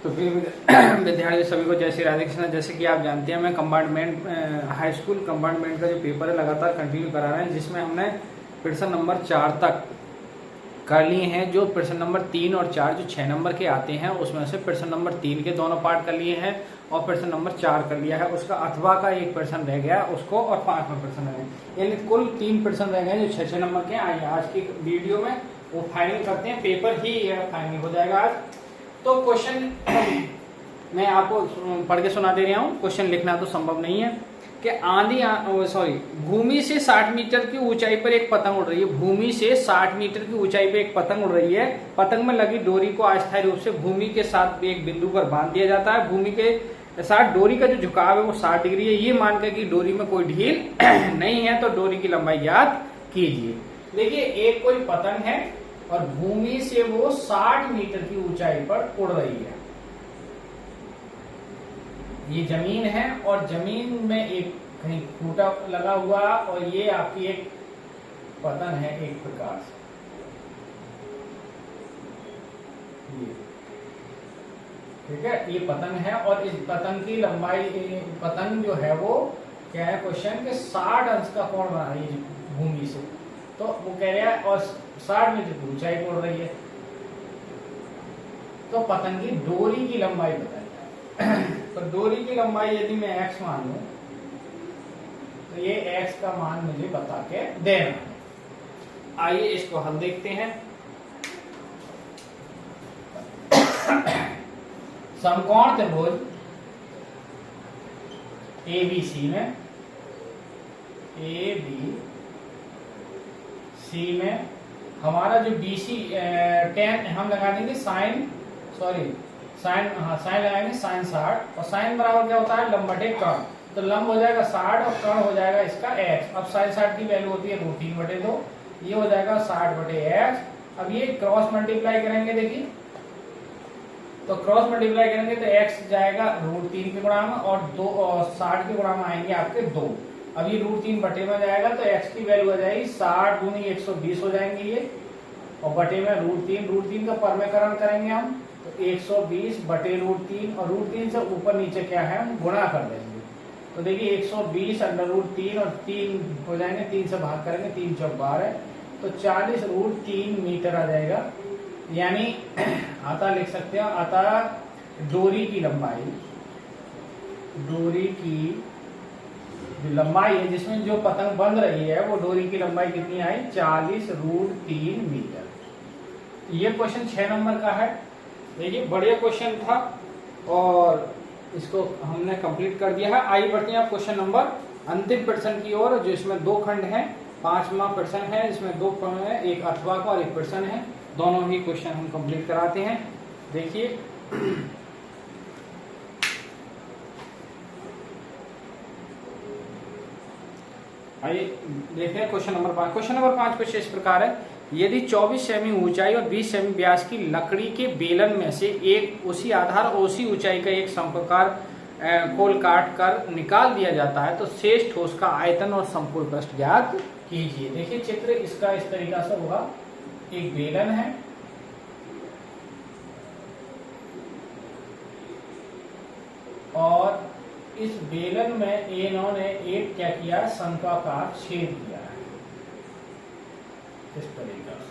तो फिर विद्यार्थी सभी को जय श्री राधे कृष्ण। जैसे कि आप जानते हैं, मैं कंपार्टमेंट हाई स्कूल कंपार्टमेंट का जो पेपर है लगातार कंटिन्यू करा रहे हैं, जिसमें हमने प्रश्न नंबर 4 तक कर लिए हैं। जो प्रश्न नंबर 3 और 4 जो 6 नंबर के आते हैं, उसमें से प्रश्न नंबर 3 के दोनों पार्ट कर लिए हैं और प्रश्न नंबर 4 कर लिया है। उसका अथवा का एक प्रश्न रह गया उसको, और 5वां प्रश्न रह गया, यानी कुल 3 प्रश्न रह गए जो 6 नंबर के। आइए आज की वीडियो में वो फाइनल करते हैं, पेपर ही फाइनल हो जाएगा आज। तो क्वेश्चन मैं आपको पढ़ के सुना दे रहा हूँ, क्वेश्चन लिखना तो संभव नहीं है। कि भूमि से 60 मीटर की ऊंचाई पर एक पतंग उड़ रही है। भूमि से 60 मीटर की ऊंचाई पर एक पतंग उड़ रही है। पतंग में लगी डोरी को अस्थायी रूप से भूमि के साथ एक बिंदु पर बांध दिया जाता है। भूमि के साथ डोरी का जो झुकाव है वो 60 डिग्री है। ये मानकर कि डोरी में कोई ढील नहीं है, तो डोरी की लंबाई ज्ञात कीजिए। देखिए, एक कोई पतंग है और भूमि से वो 60 मीटर की ऊंचाई पर उड़ रही है। ये जमीन है और जमीन में एक कहीं खूंटा लगा हुआ, और ये आपकी एक पतंग है एक प्रकार से। ठीक है, ये पतंग है और इस पतंग की लंबाई, पतंग जो है वो क्या है, क्वेश्चन के 60 अंश का कोण बना रही है भूमि से। तो वो कह रहा है और 60 मीटर की ऊंचाई पर उड़ रही है, तो पतंग की डोरी की लंबाई बताई। तो डोरी की लंबाई यदि मैं x मान लूं, तो ये x का मान मुझे बता के देना है। आइए इसको हम देखते हैं। समकोण त्रिभुज ABC में, ABC में हमारा जो BC tan हम लगा देंगे साइन लगाएंगे साइन 60, और साइन बराबर क्या होता है, लंब बटे कर्ण। तो लंब हो जाएगा 60 और कर्ण हो जाएगा इसका x। अब साइन 60 की वैल्यू होती है √3/2, ये हो जाएगा 60/x। अब ये क्रॉस मल्टीप्लाई करेंगे, देखिए तो क्रॉस मल्टीप्लाई करेंगे तो x जाएगा √3 के गुणा में, और 2 और 60 के गुणा में आएंगे आपके 2। अब ये √3 बटे में जाएगा तो x की वैल्यू हो जाएगी 60 × 120 हो जाएंगे ये, और बटे में √3 का परमेकरण करेंगे हम, तो 120/√3, और √3 से ऊपर नीचे क्या है हम गुणा कर देंगे। तो देखिए 120/√3 और 3 हो जाएंगे, 3 से भाग करेंगे, 3 × 4 = 12, तो 40√3 मीटर आ जाएगा। यानी आता लिख सकते हो, आता डोरी की लंबाई, डोरी की जो लंबाई है जिसमें जो पतंग बंध रही है, वो डोरी की लंबाई कितनी आई, 40√3 मीटर। ये क्वेश्चन 6 नंबर का है। देखिए बढ़िया क्वेश्चन था और इसको हमने कंप्लीट कर दिया है। आइए बढ़ते हैं आप क्वेश्चन नंबर अंतिम प्रश्न की ओर, जो इसमें 2 खंड हैं। 5वां प्रश्न है, इसमें 2 खंड है, एक अथवा का और एक प्रश्न है। दोनों ही क्वेश्चन हम कंप्लीट कराते हैं। देखिए आइए देखते हैं question number 5। Question number 5 question इस प्रकार है, यदि 24 सेमी ऊंचाई और 20 सेमी व्यास की लकड़ी के बेलन में से एक उसी आधार और उसी ऊंचाई का एक समप्रकार खोल काट कर निकाल दिया जाता है, तो शेष ठोस का आयतन और संपूर्ण पृष्ठ ज्ञात कीजिए। देखिए चित्र इसका इस तरीका से होगा, एक बेलन है और इस बेलन में इन्होंने एक क्या किया, शंक्वाकार छेद किया है इस तरीका से।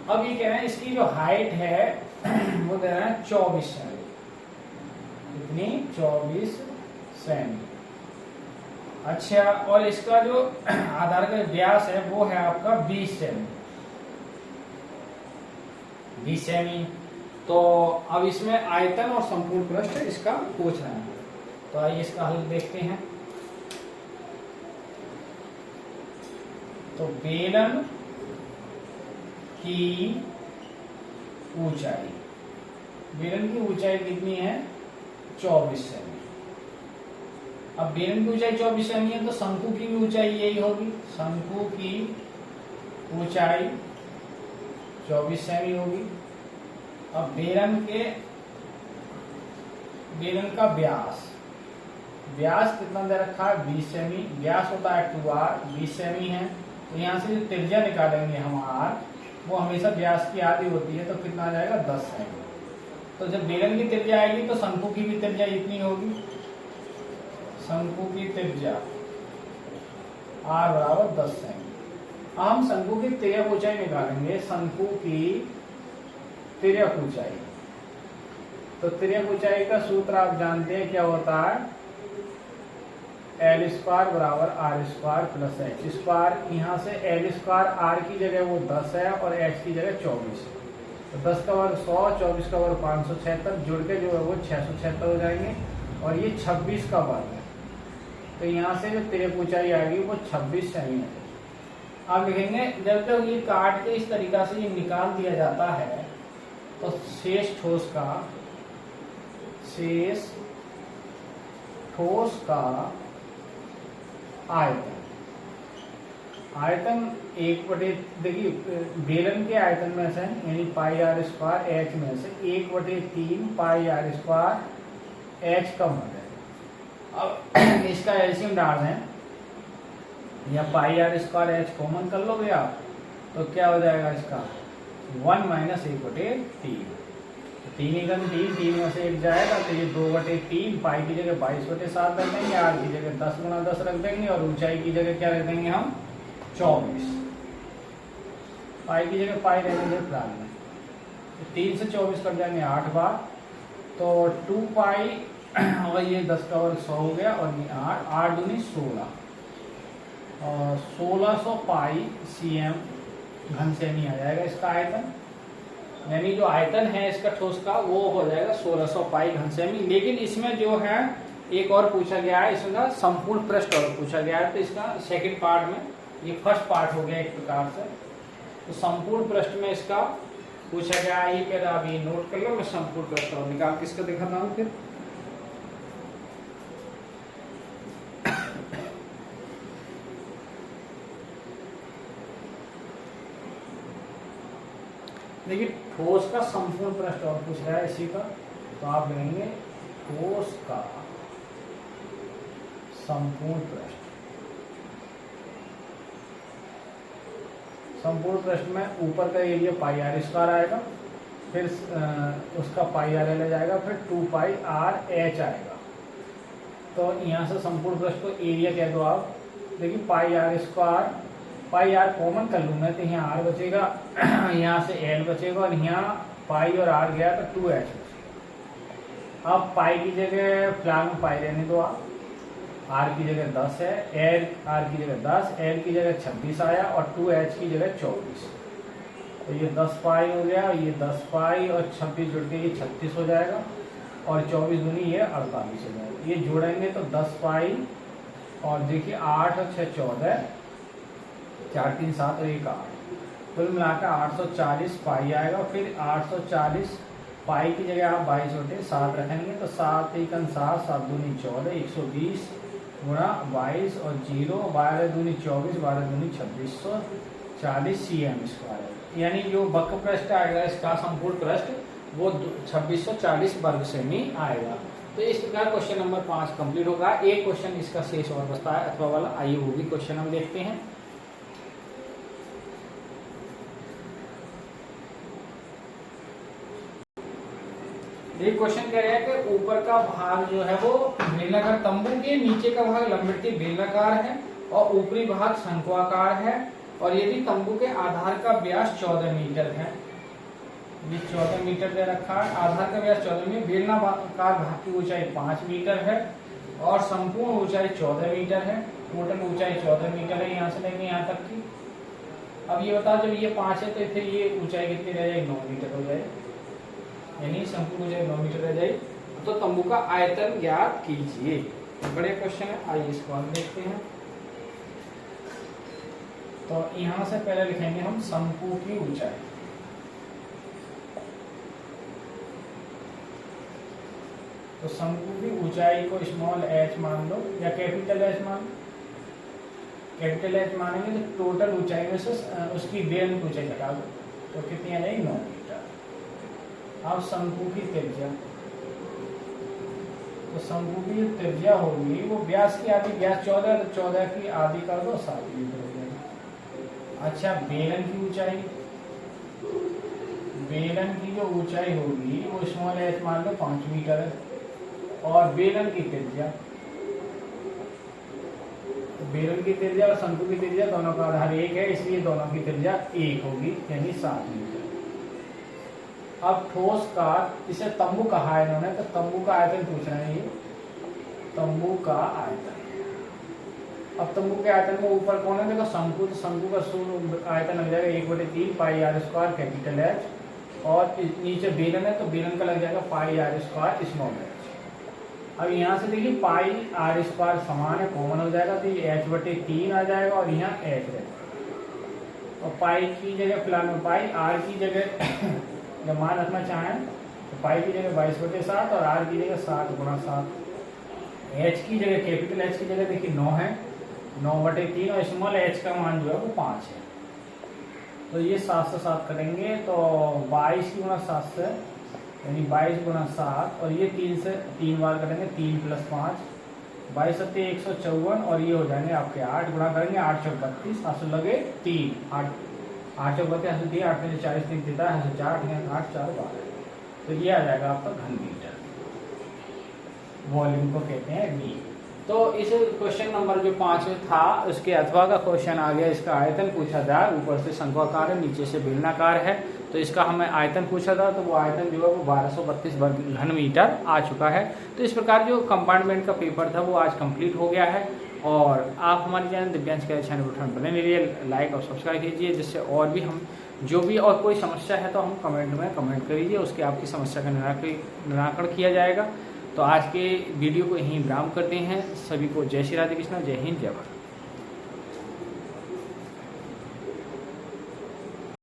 अब ये कह रहे हैं इसकी जो हाइट है वो दे रहे हैं 24 सेमी। कितनी, 24 सेमी। अच्छा, और इसका जो आधार का व्यास है वो है आपका 20 सेमी, 20 सेमी। तो अब इसमें आयतन और संपूर्ण पृष्ठ इसका पूछ रहे हैं, तो आइए इसका हल देखते हैं। तो बेलन की ऊंचाई, बेलन की ऊंचाई कितनी है, 24 सेमी। अब बेलन की ऊंचाई 24 सेमी है, तो शंकु की भी ऊंचाई यही होगी। शंकु की ऊंचाई 24 सेमी होगी। अब बेलन का व्यास, व्यास कितना दे रखा है, 20 सेमी। व्यास होता है 2r, 20 सेमी है। तो यहाँ से जो त्रिज्या निकालेंगे हम r, वो हमेशा व्यास की आधी होती है, तो कितना आ जाएगा 10 सेमी। तो जब बेलन की त्रिज्या आएगी तो शंकु की भी त्रिज्या इतनी होगी। शंकु की त्रिज्या r बराबर 10 सेमी। अब हम शंकु की तिर्यक ऊंचाई निकालेंगे। शंकु की तिर्यक ऊंचाई, तो तिर्यक ऊंचाई का सूत्र आप जानते हैं क्या होता है, एल स्क्वायर बराबर R square plus H square. यहाँ से एल स्क्वायर आर की जगह वो 10 है और एच की जगह 24 है, तो 10 का वर्ग 100, 24 का वर्ग 576, जुड़ के जो है वो 676 हो जाएंगे, और ये 26 का वर्ग है। तो यहाँ से जो तिर्यक ऊंचाई आएगी वो 26 सेमी है। आप लिखेंगे जब तक ये काट के इस तरीका से ये निकाल दिया जाता है तो शेष ठोस का आयतन एक बटे, देखिए बेलन के आयतन में से यानी पाई आर स्क्वायर एच में से 1/3 पाई आर स्क्वायर एच का मत है। अब इसका एलसीएम डाल दें, या पाई आर स्क्वायर एच कॉमन कर लोगे आप, तो क्या हो जाएगा इसका 1 - 1/3। 3 एकम 3 में से 1 जाएगा, तो ये 2/3 पाई की जगह 22/7 रख देंगे, आर की जगह 10 × 10 रख देंगे, और ऊंचाई की जगह क्या रख देंगे हम 24। पाई की जगह पाई रख देंगे प्लान में, तो 3 से 24 कट जाएंगे 8 बार, तो 2 पाई और ये 10 का वर्ग 100 हो गया, और ये 8 दूनी 16, और 1600 पाई cm घन सेमी आ जाएगा इसका आयतन। यानी जो आयतन है इसका ठोस का वो हो जाएगा 1600 पाई घन सेमी। लेकिन इसमें जो है एक और पूछा गया है, इसका संपूर्ण पृष्ठ और पूछा गया है, तो इसका सेकंड पार्ट में, ये फर्स्ट पार्ट हो गया एक प्रकार से, तो संपूर्ण पृष्ठ में इसका पूछा गया है। ये पहले आप ये नोट कर लो, मैं संपूर्ण पृष्ठ और निकाल किसका दिखाता हूँ फिर। देखिए ठोस का संपूर्ण पृष्ठ और पूछ रहा है इसी का, तो आप लेंगे ठोस का संपूर्ण पृष्ठ। संपूर्ण पृष्ठ में ऊपर का एरिया पाई आर स्क्वायर आएगा, फिर उसका पाई आर एल जाएगा, फिर 2 पाई आर एच आएगा। तो यहाँ से संपूर्ण पृष्ठ को एरिया कह दो आप। देखिए pi r square, pi r common कर लूंगा तो यहाँ आर बचेगा, यहाँ से एल बचेगा, और यहाँ पाई और आर गया तो 2h बचेगा। अब पाई की जगह फिलहाल में पाई रहने दो आप, आर की जगह 10 है, एल आर की जगह 10, एल की जगह 26 आया, और 2h की जगह 24, तो ये 10 पाई हो गया, ये 10 पाई और 26 जुड़ के ये 36 हो जाएगा, और 24 दूनी ये 48 हो जाएगा। ये जोड़ेंगे तो 10 पाई, और देखिए 8 और 6 14, 4 3 7 और 1 8, कुल मिलाकर 840 पाई आएगा। फिर 840 पाई की जगह आप 22/7 रखेंगे, तो 7 × 7, 7 दूनी 14, 120 गुणा 22 और 0, 12 दूनी 24, 12 दूनी 2640 cm स्क्वायर है। यानी जो वक्र पृष्ठ आएगा इसका संपूर्ण पृष्ठ वो 2640 वर्ग सेमी आएगा। तो इस प्रकार क्वेश्चन नंबर 5 कंप्लीट होगा। एक क्वेश्चन इसका शेष और बचता है अथवा वाला, आइए वो भी क्वेश्चन हम देखते हैं। एक क्वेश्चन कह रहा है कि ऊपर का भाग जो है वो बेलनाकार, तंबू के नीचे का भाग लंबवृत्तीय बेलनाकार है और ऊपरी भाग शंक्वाकार है, और यदि तंबू के आधार का व्यास 14 मीटर है, ये 14 मीटर दे रखा है, आधार का व्यास 14 मीटर, बेलनाकार भाग की ऊंचाई 5 मीटर है और संपूर्ण ऊंचाई 14 मीटर है। टोटल ऊंचाई 14 मीटर है यहाँ से लेकर यहाँ तक की। अब ये बताओ जब ये 5 है तो फिर ये ऊंचाई कितनी रह जाएगी, 9 मीटर हो जाएगी, यानी संपूर्ण ऊंचाई 9 मीटर रह जाएगी। तो तंबू का आयतन ज्ञात कीजिए। बड़े क्वेश्चन है, आइए इसको हम देखते हैं। तो यहां से पहले लिखेंगे हम शंकु की ऊंचाई। तो शंकु की ऊंचाई को स्मॉल h मान लो या कैपिटल H मान लो। कैपिटल H मानेंगे तो टोटल ऊंचाई में से उसकी बेलन की ऊंचाई घटा दो, तो कितनी आ जाएगी, 9 मीटर। अब शंकु की त्रिज्या, तो शंकु की जो त्रिज्या होगी वो व्यास की आधी, व्यास 14 तो 14 की आधी कर दो, 7 मीटर हो जाएगी। अच्छा बेलन की ऊंचाई, बेलन की जो ऊंचाई होगी वो स्मॉल एच मान लो 5 मीटर है, और बेलन की त्रिज्या और शंकु की त्रिज्या दोनों का आधार 1 है, इसलिए दोनों की त्रिज्या 1 होगी, यानी 7 मीटर। अब ठोस का, इसे तंबू कहा है इन्होंने, तो तंबू का आयतन पूछ रहे हैं ये, तंबू का आयतन। अब तंबू के आयतन में ऊपर कौन है, देखो शंकु, तो शंकु का शून्य आयतन लग जाएगा 1/3 पाई आर स्क्वायर कैपिटल एच, और नीचे बेलन है तो बेलन का लग जाएगा पाई आर स्क्वायर स्मॉल एच। अब यहाँ से देखिए पाई आर स्क्वायर समान है, कॉमन हो जाएगा, तो ये h/3 आ जाएगा और यहाँ h रहेगा। और पाई की जगह फिलहाल में पाई, आर की जगह जब मान रखना चाहें तो पाई की जगह 22/7 और आर की जगह 7/7। एच की जगह, कैपिटल एच की जगह देखिए 9 है, 9/3, और स्मॉल एच का मान जो है वो 5 है। तो ये 7 से 7 करेंगे तो 22 की गुणा 7 से, यानी 22 गुणा 7, और ये 3 से 3 बार करेंगे, 3 + 5, 22 × 7 = 154, और ये हो जाएंगे आपके 8 गुणा करेंगे 8 × 4 = 32, 8 लगे 3, 8 8 × 4 = 3, 8 में 40 3 देता है 4, 8 4 12। तो ये आ जाएगा आपका घन मीटर, वॉल्यूम को कहते हैं वी। तो इस क्वेश्चन नंबर जो 5 में था उसके अथवा का क्वेश्चन आ गया, इसका आयतन पूछा था, ऊपर से शंक्वाकार है, नीचे से बेलनाकार है, तो इसका हमें आयतन पूछा था, तो वो आयतन जो है वो 1232 वर्ग घन मीटर आ चुका है। तो इस प्रकार जो कंपार्टमेंट का पेपर था वो आज कंप्लीट हो गया है, और आप हमारे चैनल दिव्यांश के चैनल पर बने रहिए, लाइक और सब्सक्राइब कीजिए, जिससे और भी हम जो भी और कोई समस्या है तो हम कमेंट में कमेंट करिए, उसके आपकी समस्या का निराकरण किया जाएगा। तो आज के वीडियो को यहीं विराम करते हैं। सभी को जय श्री राधे कृष्ण, जय हिंद, जय भारत।